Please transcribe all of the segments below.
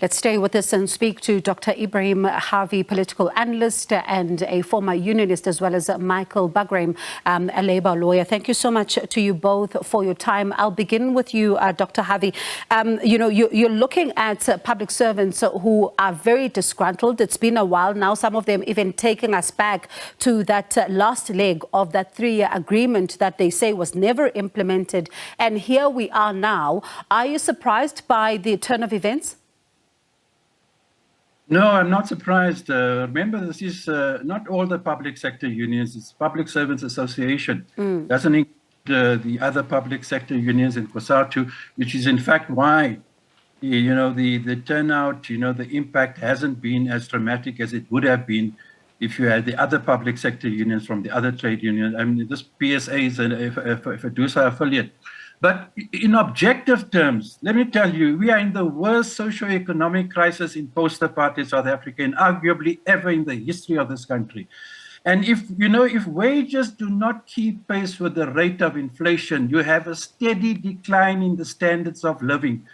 Let's stay with us and speak to Dr. Ebrahim, Harvey, political analyst and a former unionist, as well as Michael Bagraim, a labor lawyer. Thank you so much to you both for your time. I'll begin with you, Dr. Harvey. You're looking at public servants who are very disgruntled. It's been a while now, some of them even taking us back to that last leg of that 3-year agreement that they say was never implemented. And here we are now. Are you surprised by the turn of events? No, I'm not surprised. Remember, this is not all the public sector unions. It's Public Servants Association. Doesn't include the other public sector unions in COSATU, which is in fact why, the turnout, the impact hasn't been as dramatic as it would have been if you had the other public sector unions from the other trade unions. I mean, this PSA is a FEDUSA affiliate. But in objective terms, let me tell you, we are in the worst socio-economic crisis in post-apartheid South Africa, and arguably ever in the history of this country. And if wages do not keep pace with the rate of inflation, you have a steady decline in the standards of living.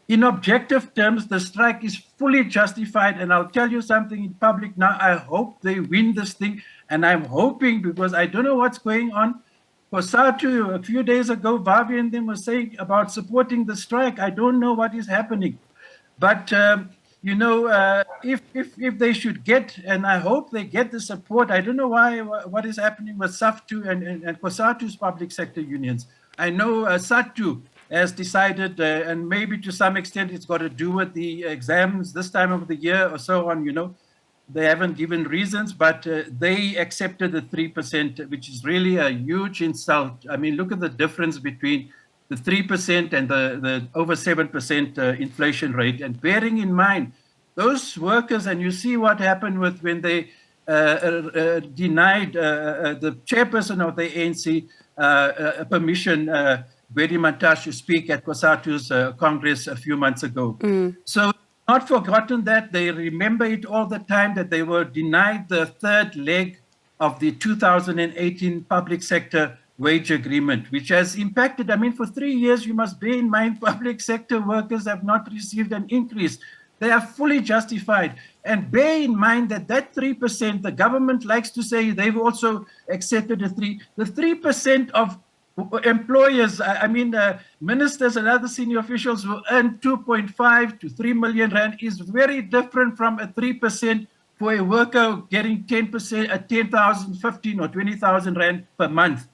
In objective terms, the strike is fully justified, and I'll tell you something in public now. I hope they win this thing, and I'm hoping, because I don't know what's going on. COSATU, a few days ago, Harvey and them were saying about supporting the strike. I don't know what is happening. But, if they should get, and I hope they get the support, I don't know what is happening with SAFTU and COSATU's public sector unions. I know SATU has decided, and maybe to some extent it's got to do with the exams this time of the year or so on, They haven't given reasons, but they accepted the 3%, which is really a huge insult. I mean, look at the difference between the 3% and the over 7% inflation rate. And bearing in mind, those workers, and you see what happened with when they denied the chairperson of the ANC permission, Betty Mantashe, to speak at COSATU's Congress a few months ago. So, not forgotten that. They remember it all the time, that they were denied the third leg of the 2018 public sector wage agreement, which has impacted. I mean, for 3 years, you must bear in mind, public sector workers have not received an increase. They are fully justified. And bear in mind that 3%, the government likes to say they've also accepted the 3% of employers, ministers and other senior officials who earn 2.5 to 3 million rand is very different from a 3% for a worker getting 10% at 10,000, 15 or 20,000 rand per month.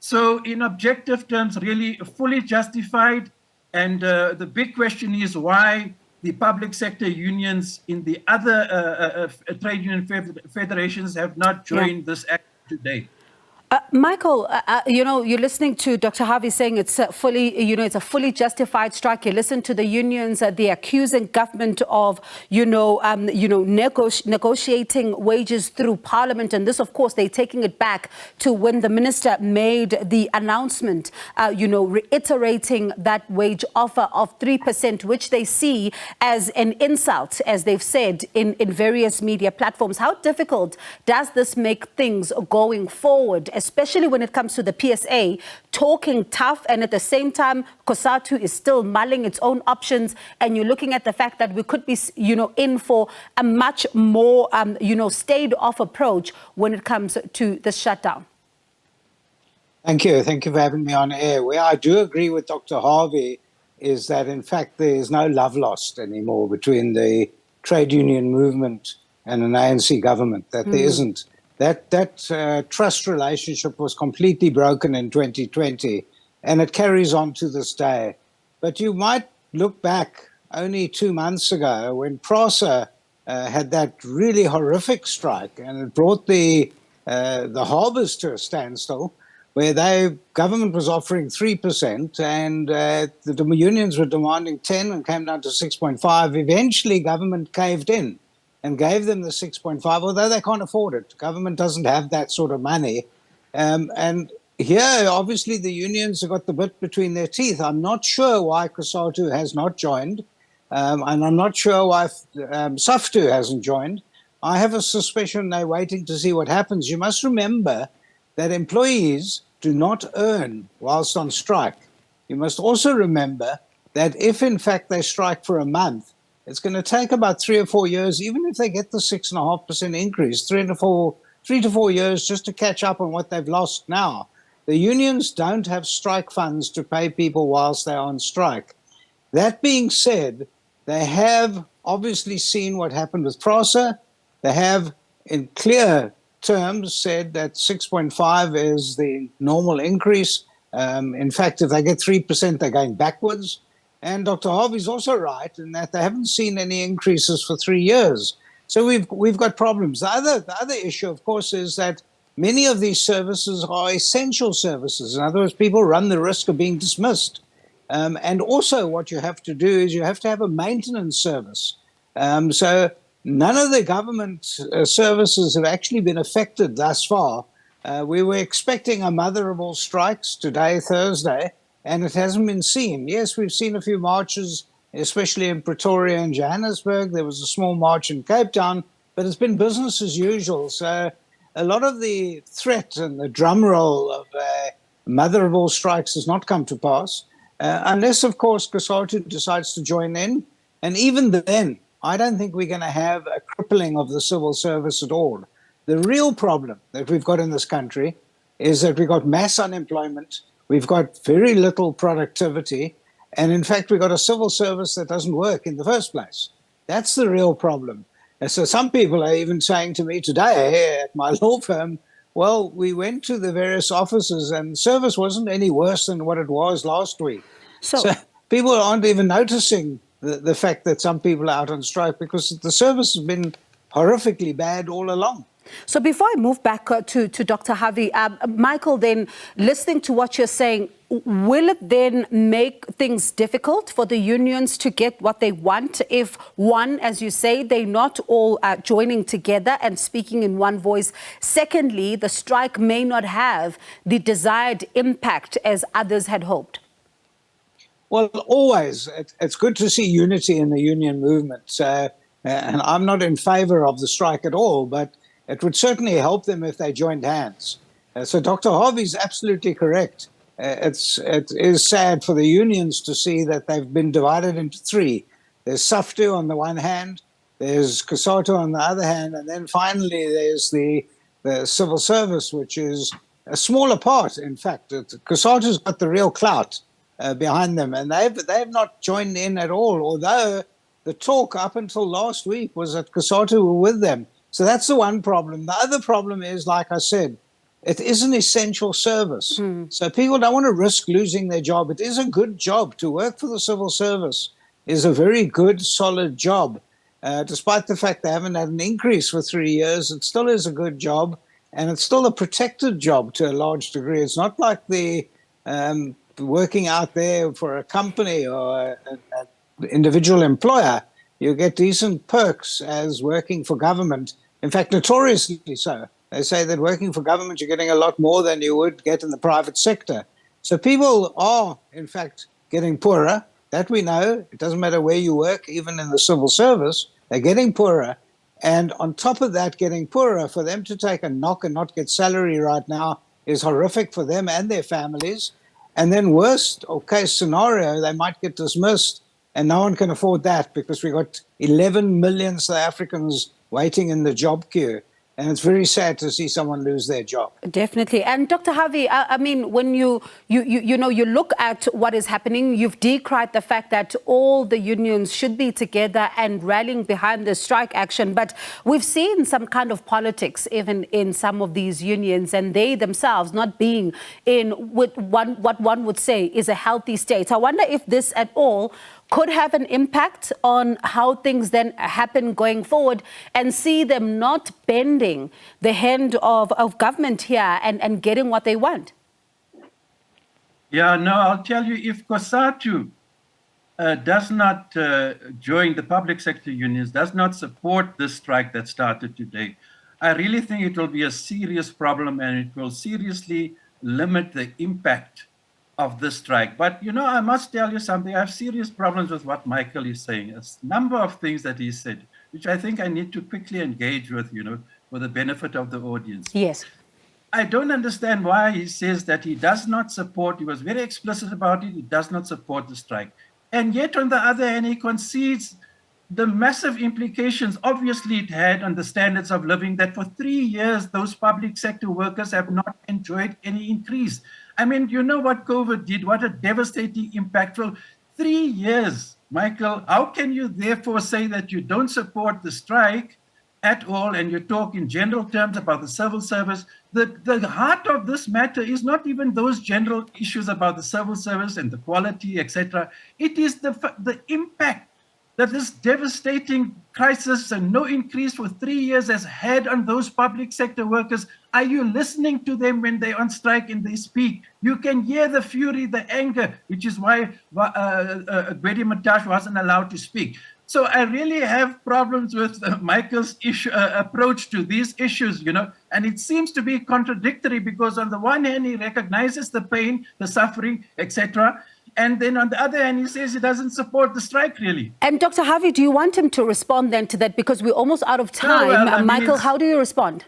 So in objective terms, really fully justified. And the big question is why the public sector unions in the other trade union federations have not joined this act today. Michael, you're listening to Dr. Harvey saying it's fully, it's a fully justified strike. You listen to the unions, they're accusing government of, negotiating wages through parliament. And this, of course, they're taking it back to when the minister made the announcement, reiterating that wage offer of 3%, which they see as an insult, as they've said in various media platforms. How difficult does this make things going forward, especially when it comes to the PSA, talking tough, and at the same time, COSATU is still mulling its own options, and you're looking at the fact that we could be, in for a much more, stayed-off approach when it comes to the shutdown? Thank you. Thank you for having me on air. Where I do agree with Dr. Harvey is that, in fact, there is no love lost anymore between the trade union movement and an ANC government, that there isn't. That trust relationship was completely broken in 2020, and it carries on to this day. But you might look back only 2 months ago when PRASA had that really horrific strike, and it brought the harbours to a standstill, where the government was offering 3%, and the unions were demanding 10 and came down to 6.5. Eventually, government caved in and gave them the 6.5, although they can't afford it. Government doesn't have that sort of money. And here, obviously, the unions have got the bit between their teeth. I'm not sure why COSATU has not joined, and I'm not sure why SAFTU hasn't joined. I have a suspicion they're waiting to see what happens. You must remember that employees do not earn whilst on strike. You must also remember that if, in fact, they strike for a month, It's going to take about 3 or 4 years, even if they get the 6.5% increase, 3 to 4 years just to catch up on what they've lost now. The unions don't have strike funds to pay people whilst they're on strike. That being said, they have obviously seen what happened with PRASA. They have, in clear terms, said that 6.5 is the normal increase. In fact, if they get 3%, they're going backwards. And Dr. Harvey's also right in that they haven't seen any increases for 3 years. So we've got problems. The other issue, of course, is that many of these services are essential services. In other words, people run the risk of being dismissed. And also what you have to do is you have to have a maintenance service. So none of the government services have actually been affected thus far. We were expecting a mother of all strikes today, Thursday, and it hasn't been seen. Yes, we've seen a few marches, especially in Pretoria and Johannesburg. There was a small march in Cape Town, but it's been business as usual. So a lot of the threat and the drum roll of mother of all strikes has not come to pass. Unless, of course, COSATU decides to join in. And even then, I don't think we're going to have a crippling of the civil service at all. The real problem that we've got in this country is that we've got mass unemployment, we've got very little productivity, and in fact, we've got a civil service that doesn't work in the first place. That's the real problem. And so some people are even saying to me today at my law firm, well, we went to the various offices and service wasn't any worse than what it was last week. So people aren't even noticing the fact that some people are out on strike because the service has been horrifically bad all along. So before I move back to Dr. Harvey, Michael, then listening to what you're saying, will it then make things difficult for the unions to get what they want if, one, as you say, they're not all joining together and speaking in one voice? Secondly, the strike may not have the desired impact as others had hoped. Well, always, it's good to see unity in the union movement. And I'm not in favor of the strike at all, but it would certainly help them if they joined hands. So Dr. Harvey's absolutely correct. It is sad for the unions to see that they've been divided into three. There's SAFTU on the one hand, there's COSATU on the other hand, and then finally there's the civil service, which is a smaller part, in fact. COSATU's got the real clout behind them, and they've not joined in at all, although the talk up until last week was that COSATU were with them. So that's the one problem. The other problem is, like I said, it is an essential service. So people don't want to risk losing their job. It is a good job. To work for the civil service is a very good, solid job. Despite the fact they haven't had an increase for 3 years, it still is a good job. And it's still a protected job to a large degree. It's not like the working out there for a company or an individual employer. You get decent perks as working for government. In fact, notoriously so. They say that working for government, you're getting a lot more than you would get in the private sector. So people are, in fact, getting poorer. That we know. It doesn't matter where you work, even in the civil service, they're getting poorer. And on top of that, getting poorer, for them to take a knock and not get salary right now is horrific for them and their families. And then worst case scenario, they might get dismissed. And no one can afford that because we've got 11 million South Africans waiting in the job queue. And it's very sad to see someone lose their job. Definitely. And Dr. Harvey, I mean, when you look at what is happening, you've decried the fact that all the unions should be together and rallying behind the strike action. But we've seen some kind of politics even in some of these unions, and they themselves not being in what one would say is a healthy state. I wonder if this at all could have an impact on how things then happen going forward, and see them not bending the hand of government here and getting what they want. Yeah, no, I'll tell you, if COSATU does not join the public sector unions, does not support this strike that started today, I really think it will be a serious problem, and it will seriously limit the impact of this strike. But, I must tell you something. I have serious problems with what Michael is saying. A number of things that he said, which I think I need to quickly engage with, for the benefit of the audience. Yes. I don't understand why he says that he does not support, he was very explicit about it, he does not support the strike. And yet, on the other hand, he concedes the massive implications, obviously, it had on the standards of living, that for 3 years, those public sector workers have not enjoyed any increase. I mean, you know what COVID did, what a devastating, impactful 3 years, Michael. How can you therefore say that you don't support the strike at all, and you talk in general terms about the civil service? The heart of this matter is not even those general issues about the civil service and the quality, etc. It is the impact that this devastating crisis and no increase for 3 years has had on those public sector workers. Are you listening to them when they're on strike and they speak? You can hear the fury, the anger, which is why Ebrahim wasn't allowed to speak. So I really have problems with Michael's approach to these issues, you know, and it seems to be contradictory, because on the one hand, he recognizes the pain, the suffering, etc., and then on the other hand, he says he doesn't support the strike, really. And Dr. Harvey, do you want him to respond then to that? Because we're almost out of time. No, well, I mean, Michael, how do you respond?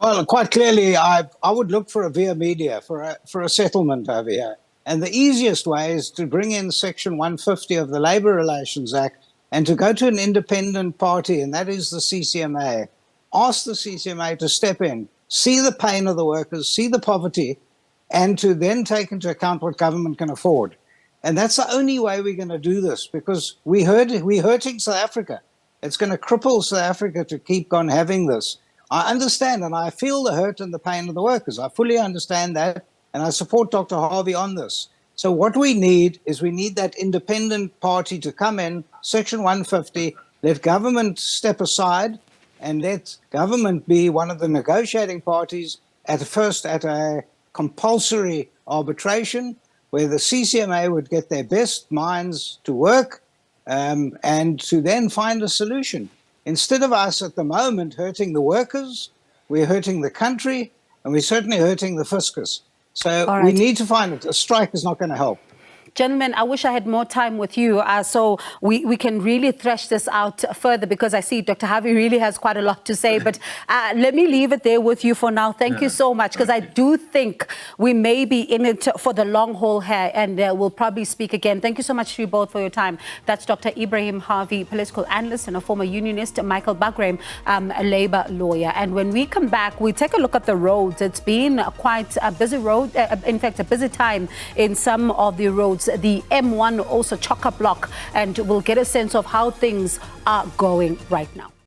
Well, quite clearly, I would look for a via media, for a settlement over here. And the easiest way is to bring in Section 150 of the Labour Relations Act and to go to an independent party, and that is the CCMA. Ask the CCMA to step in, see the pain of the workers, see the poverty, and to then take into account what government can afford. And that's the only way we're going to do this, because we're hurting South Africa. It's going to cripple South Africa to keep on having this. I understand, and I feel the hurt and the pain of the workers. I fully understand that, and I support Dr. Harvey on this. So what we need is that independent party to come in, Section 150, let government step aside, and let government be one of the negotiating parties at a compulsory arbitration, where the CCMA would get their best minds to work and to then find a solution. Instead of us at the moment hurting the workers, we're hurting the country, and we're certainly hurting the fiscus. So we need to find it. A strike is not going to help. Gentlemen, I wish I had more time with you so we can really thresh this out further, because I see Dr. Harvey really has quite a lot to say. But let me leave it there with you for now. Thank you so much, because I do think we may be in it for the long haul here, and we'll probably speak again. Thank you so much to you both for your time. That's Dr. Ebrahim Harvey, political analyst and a former unionist, Michael Bagraim, a labor lawyer. And when we come back, we take a look at the roads. It's been quite a busy road, in fact, a busy time in some of the roads. The M1 also chock-a-block, and we'll get a sense of how things are going right now.